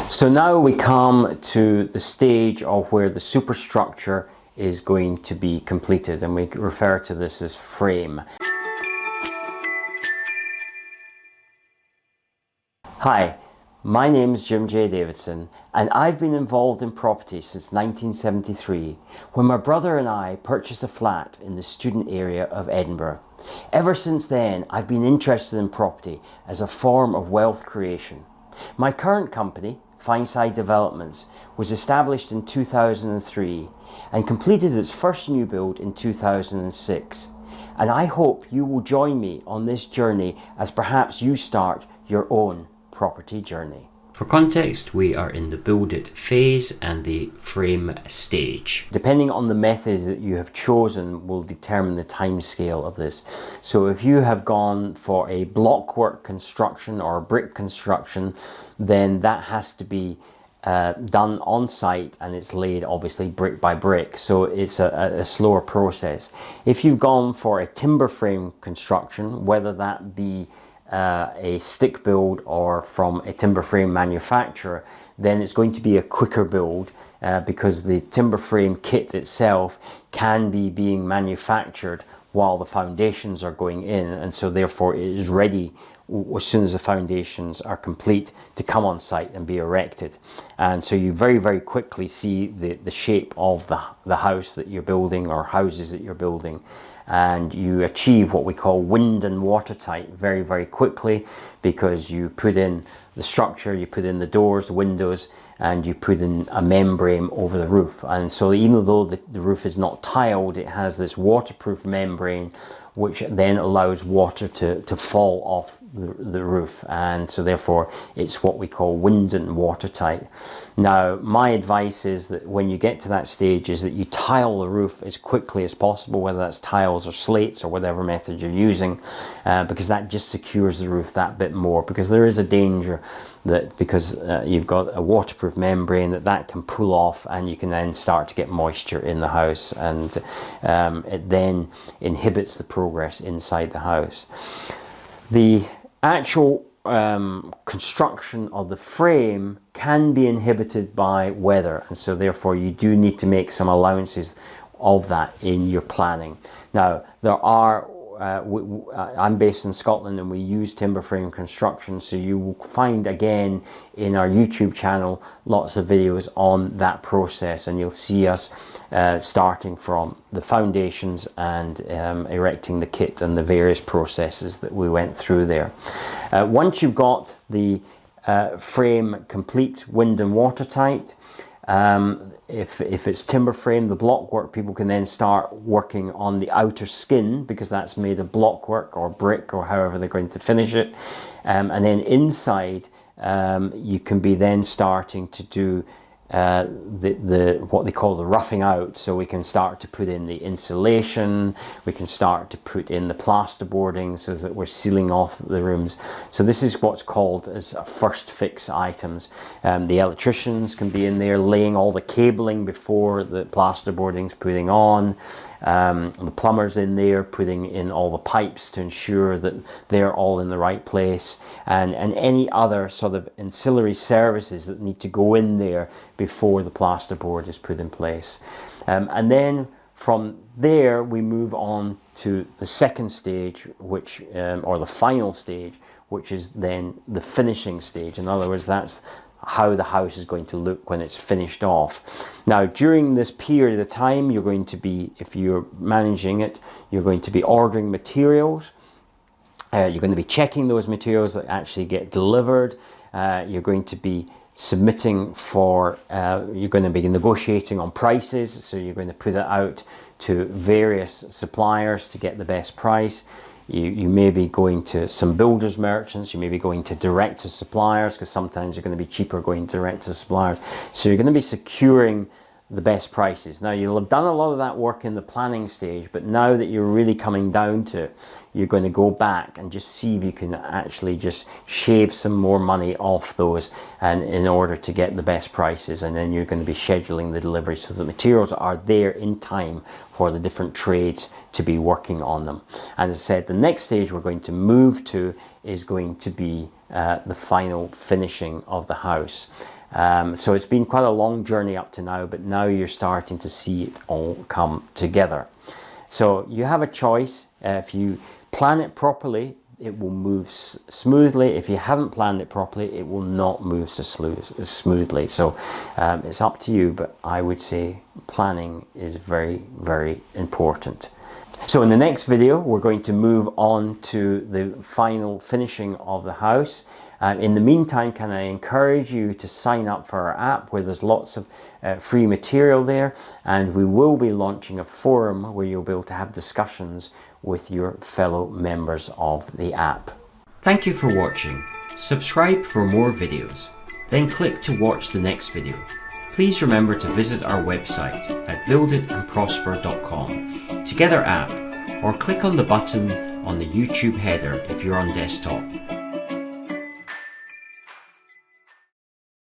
So now we come to the stage of where the superstructure is going to be completed, and we refer to this as frame. Hi, my name is Jim J. Davidson, and I've been involved in property since 1973, when my brother and I purchased a flat in the student area of Edinburgh. Ever since then, I've been interested in property as a form of wealth creation. My current company, Fineside Developments, was established in 2003 and completed its first new build in 2006. And I hope you will join me on this journey as perhaps you start your own property journey. For context, we are in the build it phase and the frame stage. Depending on the method that you have chosen will determine the time scale of this. So if you have gone for a blockwork construction or a brick construction, then that has to be done on site, and it's laid obviously brick by brick, so it's a slower process. If you've gone for a timber frame construction, whether that be a stick build or from a timber frame manufacturer, then it's going to be a quicker build because the timber frame kit itself can be being manufactured while the foundations are going in, and so therefore it is ready as soon as the foundations are complete to come on site and be erected. And so you very quickly see the shape of the house that you're building, or houses that you're building, and you achieve what we call wind and watertight very quickly, because you put in the structure, you put in the doors, the windows, and you put in a membrane over the roof. And so even though the roof is not tiled, it has this waterproof membrane which then allows water to fall off the roof, and so therefore it's what we call wind and watertight. Now my advice is that when you get to that stage is that you tile the roof as quickly as possible, whether that's tiles or slates or whatever method you're using, because that just secures the roof that bit more, because there is a danger that because you've got a waterproof membrane that can pull off, and you can then start to get moisture in the house, and it then inhibits the progress inside the house. The actual construction of the frame can be inhibited by weather, and so therefore you do need to make some allowances of that in your planning. Now there are I'm based in Scotland and we use timber frame construction, so you will find again in our YouTube channel lots of videos on that process, and you'll see us starting from the foundations and erecting the kit and the various processes that we went through there. Once you've got the frame complete, wind and watertight, if it's timber frame, the blockwork, people can then start working on the outer skin, because that's made of blockwork or brick or however they're going to finish it, and then inside you can be then starting to do what they call the roughing out. So we can start to put in the insulation, we can start to put in the plasterboarding so that we're sealing off the rooms. So this is what's called as first fix items. The electricians can be in there laying all the cabling before the plasterboarding's putting on. The plumbers in there putting in all the pipes to ensure that they're all in the right place, and any other sort of ancillary services that need to go in there before the plasterboard is put in place. And then from there we move on to the second stage, which or the final stage, which is then the finishing stage. In other words, that's how the house is going to look when it's finished off. Now during this period of time, you're going to be, if you're managing it, you're going to be ordering materials, you're going to be checking those materials that actually get delivered, you're going to be submitting for, you're going to be negotiating on prices, so you're going to put it out to various suppliers to get the best price. You may be going to some builders merchants, you may be going to direct to suppliers, because sometimes you're going to be cheaper going direct to suppliers. So you're going to be securing the best prices. Now you'll have done a lot of that work in the planning stage, but now that you're really coming down to it, you're going to go back and just see if you can actually just shave some more money off those, and in order to get the best prices, and then you're going to be scheduling the delivery so the materials are there in time for the different trades to be working on them. And as I said, the next stage we're going to move to is going to be the final finishing of the house. So it's been quite a long journey up to now, but now you're starting to see it all come together. So you have a choice. If you plan it properly, it will move smoothly. If you haven't planned it properly, it will not move so smoothly. So it's up to you, but I would say planning is very, very important. So in the next video, we're going to move on to the final finishing of the house. In the meantime, can I encourage you to sign up for our app, where there's lots of free material there, and we will be launching a forum where you'll be able to have discussions with your fellow members of the app. Thank you for watching. Subscribe for more videos, then click to watch the next video. Please remember to visit our website at builditandprosper.com, Together app, or click on the button on the YouTube header if you're on desktop.